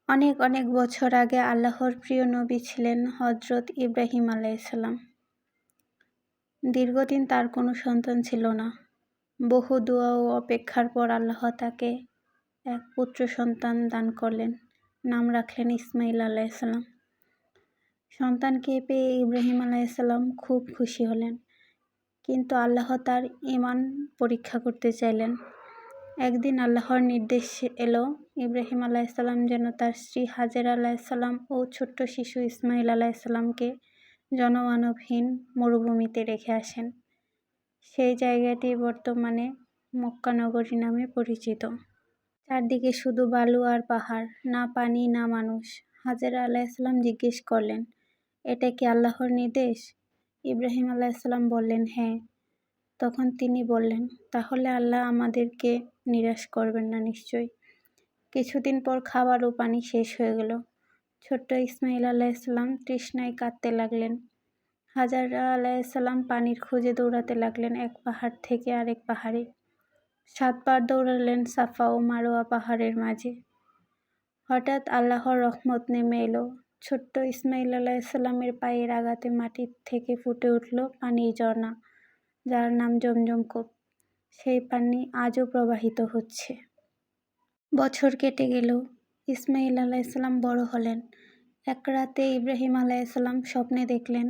অনেক অনেক বছর আগে আল্লাহর প্রিয় নবী ছিলেন হযরত ইব্রাহিম আলাইহিসসালাম। দীর্ঘদিন তার কোনো সন্তান ছিল না। বহু দোয়া ও অপেক্ষার পর আল্লাহ তাকে এক পুত্র সন্তান দান করলেন। নাম রাখলেন ইসমাঈল আলাইহিসসালাম। সন্তানকে পেয়ে ইব্রাহিম আলাইহিসসালাম খুব খুশি হলেন। কিন্তু আল্লাহ তার ঈমান পরীক্ষা করতে চাইলেন। একদিন আল্লাহর নির্দেশ এলো ইব্রাহিম আলাইহিসসালাম যেন তার স্ত্রী হাজেরা আলাইহিসসালাম ও ছোট্ট শিশু ইসমাঈল আলাইহিসসালামকে জনমানবহীন মরুভূমিতে রেখে আসেন। সেই জায়গাটি বর্তমানে মক্কা নগরী নামে পরিচিত। চারদিকে শুধু বালু আর পাহাড়, না পানি না মানুষ। হাজেরা আলাইহিসসালাম জিজ্ঞেস করলেন, এটা কি আল্লাহর নির্দেশ? ইব্রাহিম আলাইহিসসালাম বললেন, হ্যাঁ। তখন তিনি বললেন, তাহলে আল্লাহ আমাদেরকে নিরাশ করবেন না নিশ্চয়ই। কিছুদিন পর খাবার ও পানি শেষ হয়ে গেল। ছোট্ট ইসমাঈল আলাইহিসসালাম তৃষ্ণায় কাঁদতে লাগলেন। হাজেরা আলাইহিসসালাম পানির খোঁজে দৌড়াতে লাগলেন এক পাহাড় থেকে আরেক পাহাড়ে। 7 বার দৌড়ালেন সাফা ও মারোয়া পাহাড়ের মাঝে। হঠাৎ আল্লাহর রহমত নেমে এলো। ছোট্ট ইসমাঈল আলাইহিসসালামের পায়ের আঘাতে মাটি থেকে ফুটে উঠল পানির ঝর্ণা, যার নাম জমজম কূপ। সেই পানি আজও প্রবাহিত হচ্ছে। বছর কেটে গেল। ইসমাঈল আলাইহিসসালাম বড় হলেন। এক রাতে ইব্রাহিম আলাইহিসসালাম স্বপ্নে দেখলেন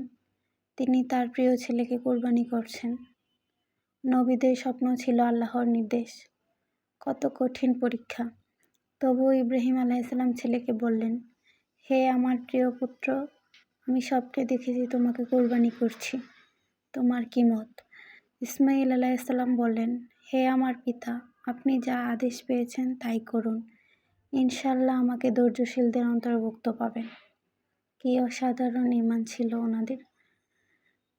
তিনি তার প্রিয় ছেলেকে কোরবানি করছেন। নবীদের স্বপ্ন ছিল আল্লাহর নির্দেশ। কত কঠিন পরীক্ষা। তবুও ইব্রাহিম আলাইহিসসালাম ছেলেকে বললেন, হে আমার প্রিয় পুত্র, আমি স্বপ্নে দেখেছি তোমাকে কোরবানি করছি। তোমার কি মত? ইসমাঈল আলাইহিসসালাম বললেন, হে আমার পিতা, আপনি যা আদেশ পেয়েছেন তাই করুন। ইনশাআল্লাহ আমাকে ধৈর্যশীলদের অন্তর্ভুক্ত পাবেন। কি অসাধারণ ঈমান ছিল ওনাদের।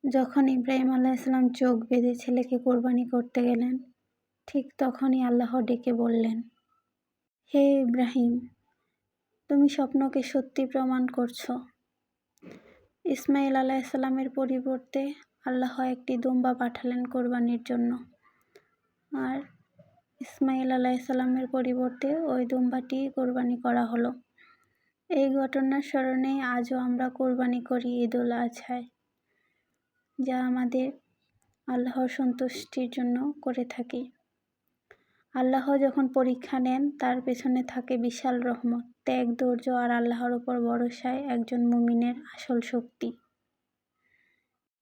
যখন ইব্রাহিম আলাইহিসসালাম চোখ বেঁধে ছেলেকে কোরবানি করতে গেলেন, ঠিক তখনই আল্লাহ ডেকে বললেন, হে ইব্রাহিম, তুমি স্বপ্নকে সত্যি প্রমাণ করছো। ইসমাঈল আলাইহিসসালামের পরিবর্তে আল্লাহ একটি দুম্বা পাঠালেন কোরবানির জন্য। আর ইসমাঈল আলাইহিসসালামের পরিবর্তে ওই দুম্বাটি কোরবানি করা হলো। এই ঘটনার স্মরণে আজও আমরা কোরবানি করি ঈদুল আজহায়, যা আমাদের আল্লাহর সন্তুষ্টির জন্য করে থাকি। আল্লাহ যখন পরীক্ষা নেন তার পেছনে থাকে বিশাল রহমত, ত্যাগ, ধৈর্য আর আল্লাহর উপর ভরসায় একজন মুমিনের আসল শক্তি।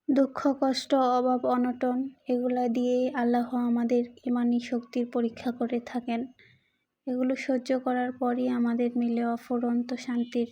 দুঃখ, কষ্ট, অভাব, অনটন এগুলা দিয়েই আল্লাহ আমাদের ঈমানি শক্তির পরীক্ষা করে থাকেন। এগুলো সহ্য করার পরই আমাদের মিলে অফুরন্ত শান্তির